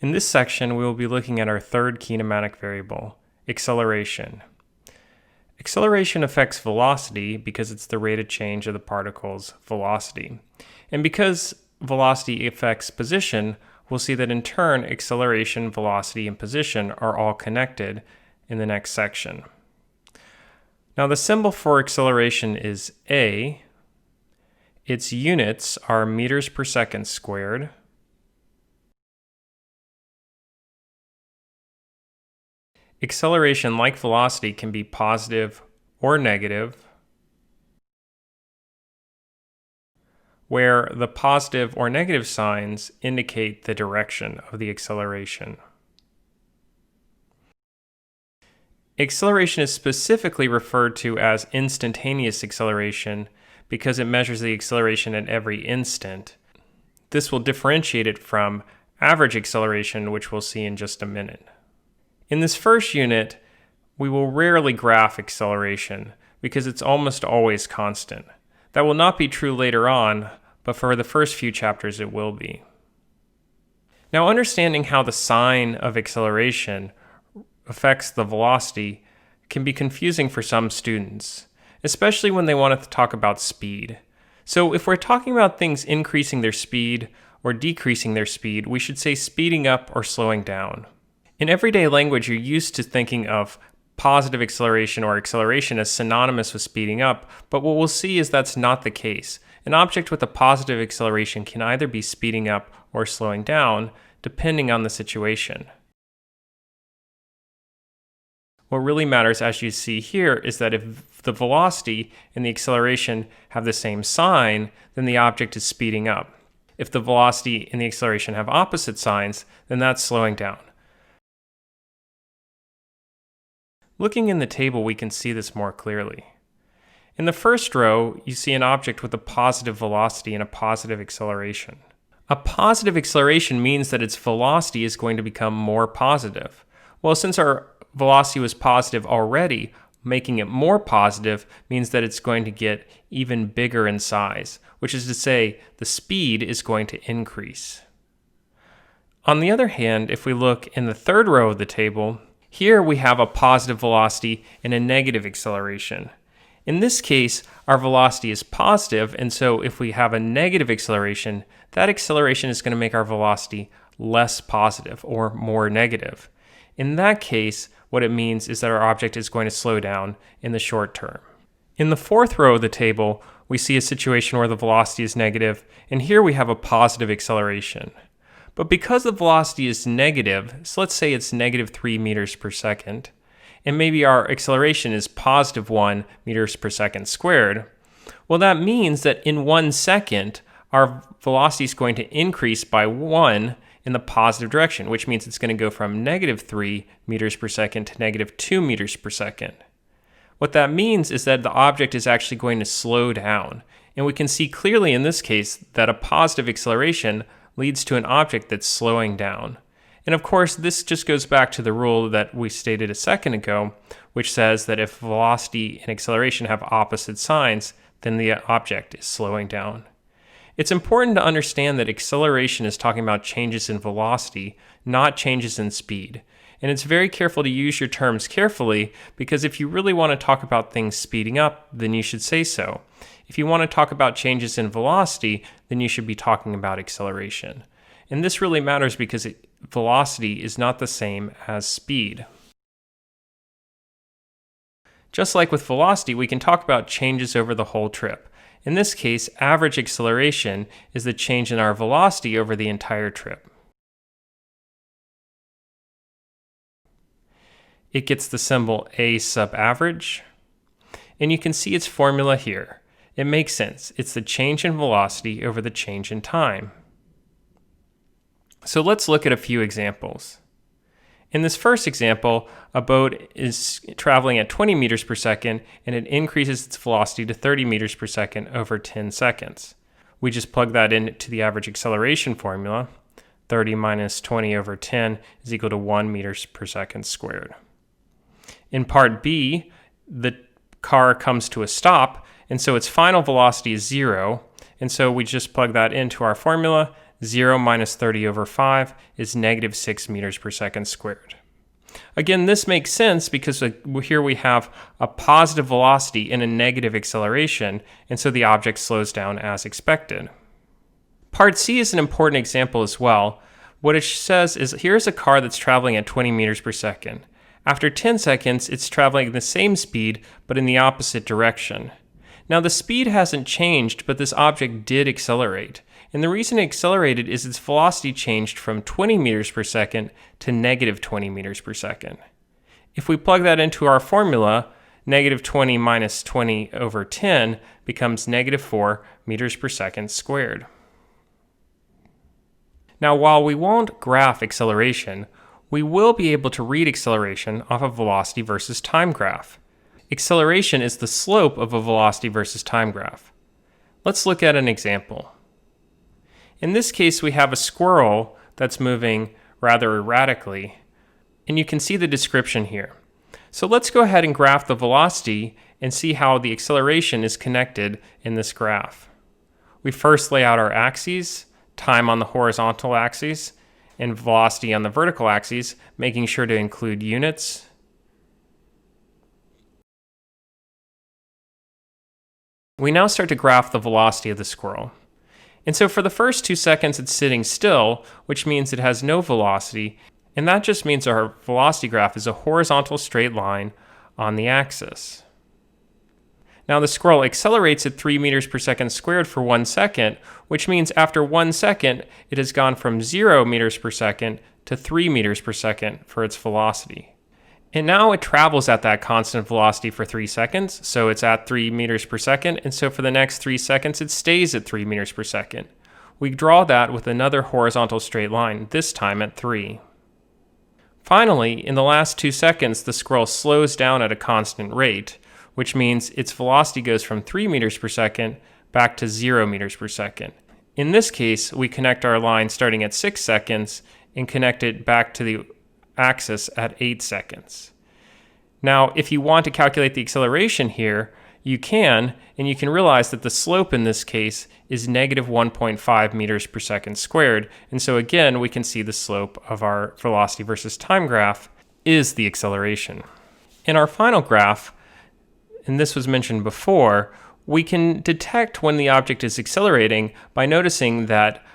In this section, we will be looking at our third kinematic variable, acceleration. Acceleration affects velocity because it's the rate of change of the particle's velocity. And because velocity affects position, we'll see that in turn, acceleration, velocity, and position are all connected in the next section. Now the symbol for acceleration is A. Its units are meters per second squared. Acceleration, like velocity, can be positive or negative, where the positive or negative signs indicate the direction of the acceleration. Acceleration is specifically referred to as instantaneous acceleration because it measures the acceleration at every instant. This will differentiate it from average acceleration, which we'll see in just a minute. In this first unit, we will rarely graph acceleration because it's almost always constant. That will not be true later on, but for the first few chapters it will be. Now, understanding how the sign of acceleration affects the velocity can be confusing for some students, especially when they want to talk about speed. So if we're talking about things increasing their speed or decreasing their speed, we should say speeding up or slowing down. In everyday language, you're used to thinking of positive acceleration or acceleration as synonymous with speeding up, but what we'll see is that's not the case. An object with a positive acceleration can either be speeding up or slowing down, depending on the situation. What really matters, as you see here, is that if the velocity and the acceleration have the same sign, then the object is speeding up. If the velocity and the acceleration have opposite signs, then that's slowing down. Looking in the table, we can see this more clearly. In the first row, you see an object with a positive velocity and a positive acceleration. A positive acceleration means that its velocity is going to become more positive. Well, since our velocity was positive already, making it more positive means that it's going to get even bigger in size, which is to say the speed is going to increase. On the other hand, if we look in the third row of the table, here we have a positive velocity and a negative acceleration. In this case, our velocity is positive, and so if we have a negative acceleration, that acceleration is going to make our velocity less positive or more negative. In that case, what it means is that our object is going to slow down in the short term. In the fourth row of the table, we see a situation where the velocity is negative, and here we have a positive acceleration. But because the velocity is negative, so let's say it's negative 3 meters per second, and maybe our acceleration is positive 1 meters per second squared, well, that means that in 1 second, our velocity is going to increase by 1 in the positive direction, which means it's going to go from negative 3 meters per second to negative 2 meters per second. What that means is that the object is actually going to slow down, and we can see clearly in this case that a positive acceleration leads to an object that's slowing down. And of course, this just goes back to the rule that we stated a second ago, which says that if velocity and acceleration have opposite signs, then the object is slowing down. It's important to understand that acceleration is talking about changes in velocity, not changes in speed. And it's very careful to use your terms carefully, because if you really want to talk about things speeding up, then you should say so. If you want to talk about changes in velocity, then you should be talking about acceleration. And this really matters because velocity is not the same as speed. Just like with velocity, we can talk about changes over the whole trip. In this case, average acceleration is the change in our velocity over the entire trip. It gets the symbol A sub average, and you can see its formula here. It makes sense. It's the change in velocity over the change in time. So let's look at a few examples. In this first example, a boat is traveling at 20 meters per second, and it increases its velocity to 30 meters per second over 10 seconds. We just plug that into the average acceleration formula. 30 minus 20 over 10 is equal to 1 meters per second squared. In part B, the car comes to a stop, and so its final velocity is 0, and so we just plug that into our formula. 0 minus 30 over 5 is negative 6 meters per second squared. Again, this makes sense because here we have a positive velocity and a negative acceleration, and so the object slows down as expected. Part C is an important example as well. What it says is here's a car that's traveling at 20 meters per second. After 10 seconds, it's traveling at the same speed, but in the opposite direction. Now the speed hasn't changed, but this object did accelerate. And the reason it accelerated is its velocity changed from 20 meters per second to negative 20 meters per second. If we plug that into our formula, negative 20 minus 20 over 10 becomes negative 4 meters per second squared. Now, while we won't graph acceleration, we will be able to read acceleration off a velocity versus time graph. Acceleration is the slope of a velocity versus time graph. Let's look at an example. In this case, we have a squirrel that's moving rather erratically, and you can see the description here. So let's go ahead and graph the velocity and see how the acceleration is connected in this graph. We first lay out our axes, time on the horizontal axis, and velocity on the vertical axis, making sure to include units. We now start to graph the velocity of the squirrel. And so for the first 2 seconds it's sitting still, which means it has no velocity, and that just means our velocity graph is a horizontal straight line on the axis. Now the squirrel accelerates at 3 meters per second squared for 1 second, which means after 1 second it has gone from 0 meters per second to 3 meters per second for its velocity. And now it travels at that constant velocity for 3 seconds, so it's at 3 meters per second, and so for the next 3 seconds it stays at 3 meters per second. We draw that with another horizontal straight line, this time at 3. Finally, in the last 2 seconds, the squirrel slows down at a constant rate, which means its velocity goes from 3 meters per second back to 0 meters per second. In this case, we connect our line starting at 6 seconds and connect it back to the axis at 8 seconds. Now, if you want to calculate the acceleration here, you can, and you can realize that the slope in this case is negative 1.5 meters per second squared, and so again, we can see the slope of our velocity versus time graph is the acceleration. In our final graph, and this was mentioned before, we can detect when the object is accelerating by noticing that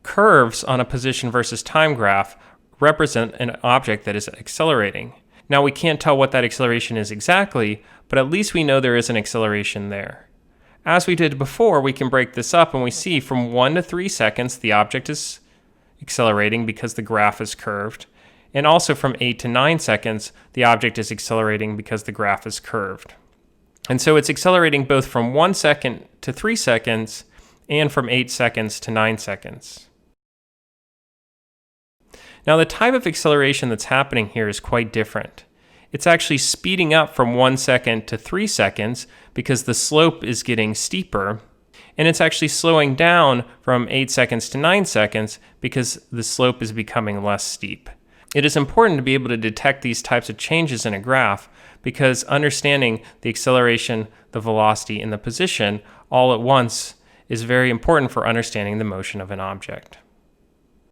curves on a position versus time graph represent an object that is accelerating. Now we can't tell what that acceleration is exactly, but at least we know there is an acceleration there. As we did before, we can break this up and we see from 1 to 3 seconds the object is accelerating because the graph is curved, and also from 8 to 9 seconds the object is accelerating because the graph is curved. And so it's accelerating both from 1 second to 3 seconds and from 8 seconds to 9 seconds. Now the type of acceleration that's happening here is quite different. It's actually speeding up from 1 second to 3 seconds because the slope is getting steeper, and it's actually slowing down from 8 seconds to 9 seconds because the slope is becoming less steep. It is important to be able to detect these types of changes in a graph because understanding the acceleration, the velocity, and the position all at once is very important for understanding the motion of an object.